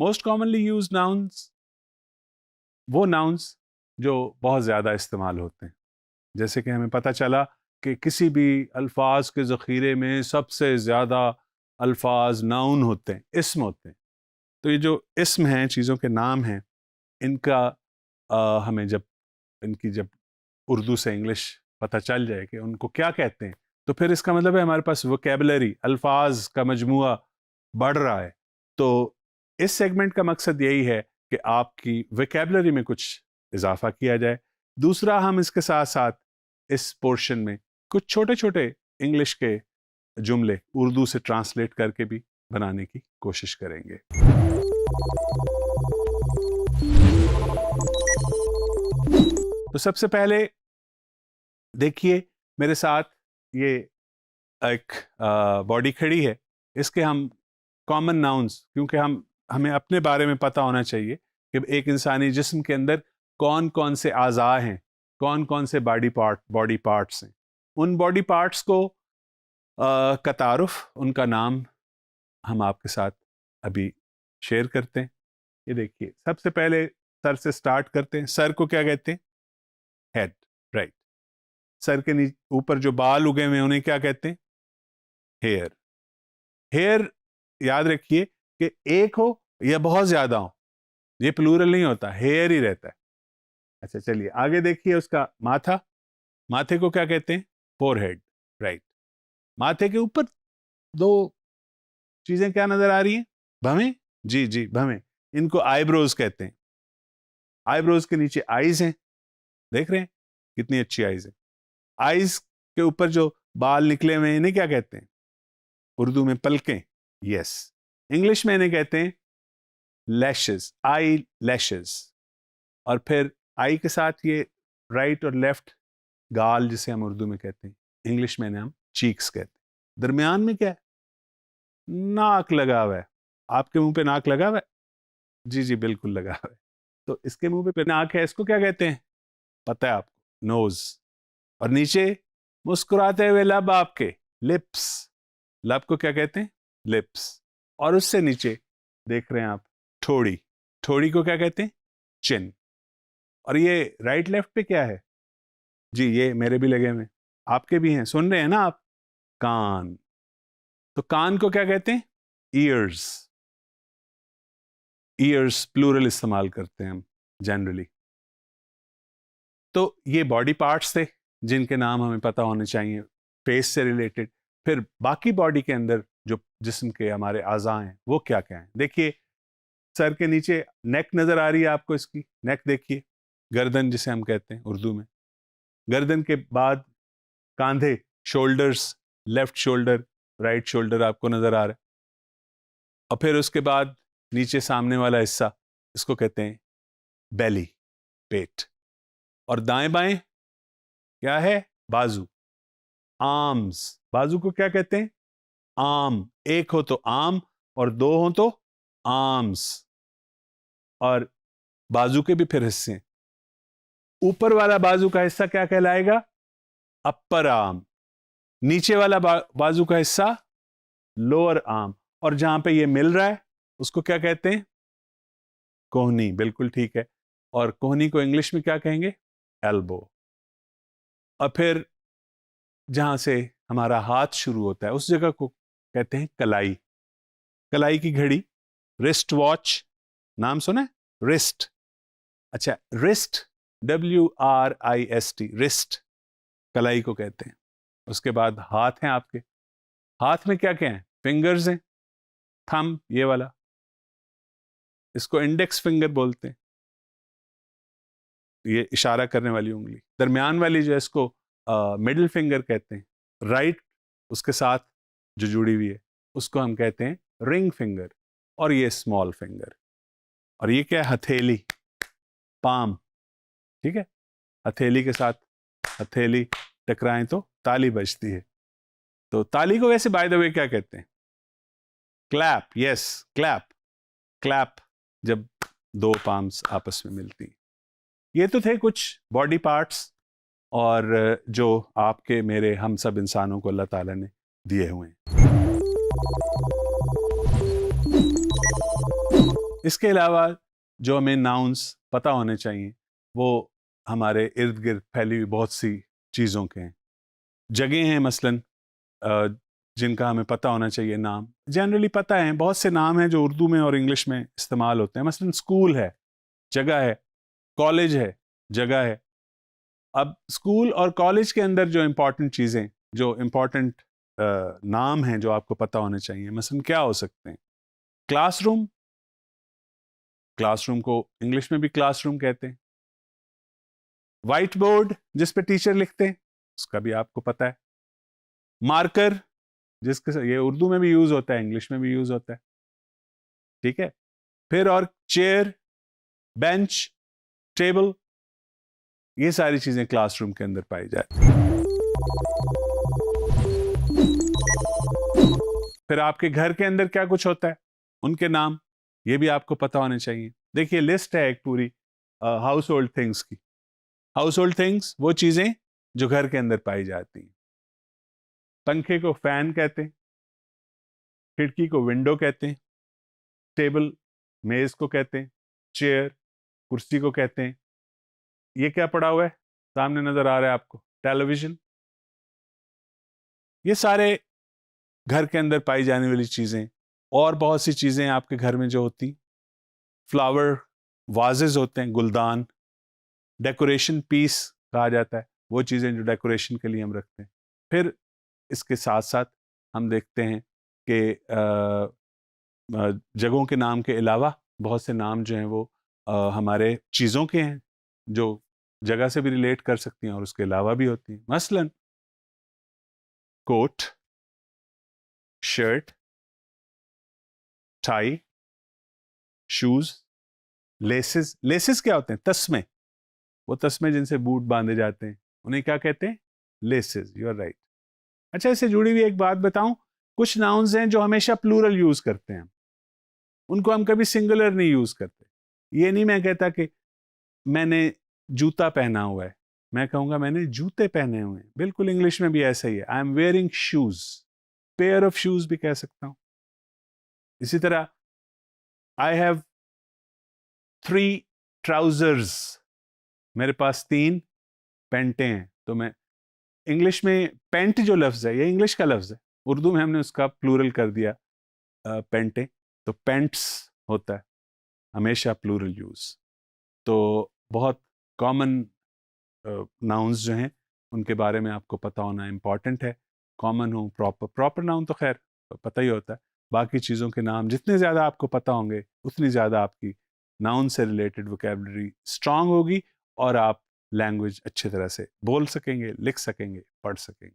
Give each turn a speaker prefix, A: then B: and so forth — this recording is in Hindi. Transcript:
A: मोस्ट कॉमनली यूज नाउन्स, वो नाउन्स जो बहुत ज़्यादा इस्तेमाल होते हैं। जैसे कि हमें पता चला कि किसी भी अल्फाज के ज़ख़ीरे में सबसे ज़्यादा अल्फाज नाउन होते हैं, इस्म होते हैं। तो ये जो इस्म हैं, चीज़ों के नाम हैं, इनका हमें जब उर्दू से इंग्लिश पता चल जाए कि उनको क्या कहते हैं, तो फिर इसका मतलब है हमारे पास वोकैबुलरी, अल्फाज का मजमुआ बढ़ रहा है। तो इस सेगमेंट का मकसद यही है कि आपकी वोकैबुलरी में कुछ इजाफा किया जाए। दूसरा, हम इसके साथ साथ इस पोर्शन में कुछ छोटे छोटे इंग्लिश के जुमले उर्दू से ट्रांसलेट करके भी बनाने की कोशिश करेंगे। तो सबसे पहले देखिए, मेरे साथ ये एक बॉडी खड़ी है, इसके हम कॉमन नाउन्स, क्योंकि हमें अपने बारे में पता होना चाहिए कि एक इंसानी जिस्म के अंदर कौन कौन से आज़ा हैं, कौन कौन से बॉडी पार्ट्स हैं। उन बॉडी पार्ट्स को का तारुफ, उनका नाम हम आपके साथ अभी शेयर करते हैं। ये देखिए, सबसे पहले सर से स्टार्ट करते हैं। सर को क्या कहते हैं? Head, right. सर के ऊपर जो बाल उगे हुए हैं उन्हें क्या कहते हैं? हेयर। हेयर याद रखिए कि एक हो या बहुत ज्यादा हो, ये प्लूरल नहीं होता, हेयर ही रहता है। अच्छा, चलिए आगे देखिए, उसका माथा। माथे को क्या कहते हैं? Forehead, right. माथे के ऊपर दो चीजें क्या नजर आ रही हैं? भवें, जी जी, भवें। इनको आईब्रोज कहते हैं। आईब्रोज के नीचे आईज हैं, देख रहे हैं कितनी अच्छी आईज है। आईज के ऊपर जो बाल निकले हुए हैं इन्हें क्या कहते हैं? उर्दू में पलकें, यस। इंग्लिश में इन्हें कहते हैं लैशेस, आई लैशेस। और फिर आई के साथ ये राइट और लेफ्ट गाल, जिसे हम उर्दू में कहते हैं, इंग्लिश में हम चीक्स कहते हैं। दरमियान में क्या है? नाक लगा हुआ है। आपके मुंह पे नाक लगा हुआ है? जी जी, बिल्कुल लगा हुआ है। तो इसके मुंह पे नाक है, इसको क्या कहते हैं? पता है आपको? नोज। और नीचे मुस्कुराते हुए लब, आपके लिप्स। लब को क्या कहते हैं? लिप्स। और उससे नीचे देख रहे हैं आप, ठोड़ी। ठोड़ी को क्या कहते हैं? चिन। और ये राइट लेफ्ट पे क्या है? जी, ये मेरे भी लगे हुए, आपके भी हैं, सुन रहे हैं ना आप? कान। तो कान को क्या कहते हैं? ईयर्स। ईयर्स प्लूरल इस्तेमाल करते हैं हम जनरली। तो ये बॉडी पार्ट्स थे जिनके नाम हमें पता होने चाहिए फेस से रिलेटेड। फिर बाकी बॉडी के अंदर जो जिस्म के हमारे आज़ा हैं वो क्या क्या हैं? देखिए, सर के नीचे नेक नजर आ रही है आपको, इसकी नेक देखिए, गर्दन जिसे हम कहते हैं उर्दू में। गर्दन के बाद कांधे, shoulders, left shoulder, right shoulder आपको नजर आ रहा है। और फिर उसके बाद नीचे सामने वाला हिस्सा, इसको कहते हैं बेली, पेट। और दाएं बाएं क्या है? बाजू, आर्म्स। बाजू को क्या कहते हैं? आर्म। एक हो तो आर्म और दो हो तो आर्म्स। और बाजू के भी फिर हिस्से हैं। ऊपर वाला बाजू का हिस्सा क्या कहलाएगा? Upper arm. नीचे वाला बाजू का हिस्सा लोअर आर्म। और जहां पे ये मिल रहा है उसको क्या कहते हैं? कोहनी, बिल्कुल ठीक है। और कोहनी को इंग्लिश में क्या कहेंगे? एल्बो। और फिर जहां से हमारा हाथ शुरू होता है उस जगह को कहते हैं कलाई। कलाई की घड़ी, रिस्ट वॉच, नाम सुना है? रिस्ट। अच्छा, रिस्ट, WRIST, रिस्ट, कलाई को कहते हैं। उसके बाद हाथ हैं आपके। हाथ में क्या क्या है? फिंगर्स हैं, थंब ये वाला, इसको इंडेक्स फिंगर बोलते हैं, ये इशारा करने वाली उंगली। दरमियान वाली जो है इसको मिडिल फिंगर कहते हैं। राइट उसके साथ जो जुड़ी हुई है उसको हम कहते हैं रिंग फिंगर। और ये स्मॉल फिंगर। और ये क्या है? हथेली, पाम, ठीक है। हथेली के साथ हथेली टकराएं तो ताली बजती है। तो ताली को वैसे बाय द वे क्या कहते हैं? Clap, yes, clap. क्लैप जब दो पाम्स आपस में मिलती। ये तो थे कुछ बॉडी पार्ट्स और जो आपके मेरे हम सब इंसानों को अल्लाह ताला ने दिए हुए हैं। इसके अलावा जो हमें नाउन्स पता होने चाहिए वो हमारे इर्द गिर्द फैली हुई बहुत सी चीज़ों के हैं। जगह हैं मसलन जिनका हमें पता होना चाहिए, नाम जनरली पता है, बहुत से नाम हैं जो उर्दू में और इंग्लिश में इस्तेमाल होते हैं। मसलन स्कूल है, जगह है, कॉलेज है, जगह है। अब स्कूल और कॉलेज के अंदर जो इम्पोर्टेंट चीज़ें, जो इम्पोर्टेंट नाम हैं जो आपको पता होने चाहिए, मसलन क्या हो सकते हैं? क्लासरूम, क्लासरूम को इंग्लिश में भी क्लासरूम कहते हैं। वाइट बोर्ड जिस पे टीचर लिखते हैं, उसका भी आपको पता है। मार्कर जिसके ये उर्दू में भी यूज होता है, इंग्लिश में भी यूज होता है, ठीक है। फिर और चेयर, बेंच, टेबल, ये सारी चीजें क्लासरूम के अंदर पाई जाती हैं। फिर आपके घर के अंदर क्या कुछ होता है, उनके नाम, ये भी आपको पता होने चाहिए। देखिए लिस्ट है एक पूरी हाउस होल्ड थिंग्स की। हाउस होल्ड थिंग्स वो चीजें जो घर के अंदर पाई जाती हैं। पंखे को फैन कहते हैं, खिड़की को विंडो कहते हैं, टेबल मेज को कहते हैं, चेयर कुर्सी को कहते हैं। ये क्या पड़ा हुआ है, सामने नजर आ रहा है आपको, टेलीविजन। ये सारे घर के अंदर पाई जाने वाली चीजें। और बहुत सी चीजें आपके घर में जो होती, फ्लावर वाजेज होते हैं, गुलदान, डेकोरेशन पीस कहा जाता है, वो चीजें जो डेकोरेशन के लिए हम रखते हैं। फिर इसके साथ साथ हम देखते हैं कि जगहों के नाम के अलावा बहुत से नाम जो हैं वो हमारे चीज़ों के हैं जो जगह से भी रिलेट कर सकती हैं और उसके अलावा भी होती हैं। मसलन coat, shirt, tie, shoes, laces. Laces क्या होते हैं? तस्मे। वो तस्मे जिनसे बूट बांधे जाते हैं, उन्हें क्या कहते हैं? लेसेस। You are right. अच्छा, इससे जुड़ी हुई एक बात बताऊं, कुछ नाउन्स हैं जो हमेशा प्लूरल यूज करते हैं, उनको हम कभी सिंगुलर नहीं यूज करते। ये नहीं मैं कहता कि मैंने जूता पहना हुआ है, मैं कहूंगा मैंने जूते पहने हुए हैं। बिल्कुल इंग्लिश में भी ऐसा ही है, I am wearing shoes, pair of shoes भी कह सकता हूं। इसी तरह आई हैव 3 ट्राउजर्स, मेरे पास 3 पैंटें हैं। तो मैं इंग्लिश में पैंट जो लफ्ज है, ये इंग्लिश का लफ्ज है, उर्दू में हमने उसका प्लूरल कर दिया पैंटें, तो पैंट्स होता है हमेशा प्लूरल यूज। तो बहुत कॉमन नाउन्स जो हैं उनके बारे में आपको पता होना इम्पॉर्टेंट है। कॉमन हो, प्रॉपर नाउन तो खैर पता ही होता है। बाकी चीज़ों के नाम जितने ज़्यादा आपको पता होंगे उतनी ज़्यादा आपकी नाउन से रिलेटेड वोकैबुलरी स्ट्रांग होगी और आप लैंग्वेज अच्छी तरह से बोल सकेंगे, लिख सकेंगे, पढ़ सकेंगे।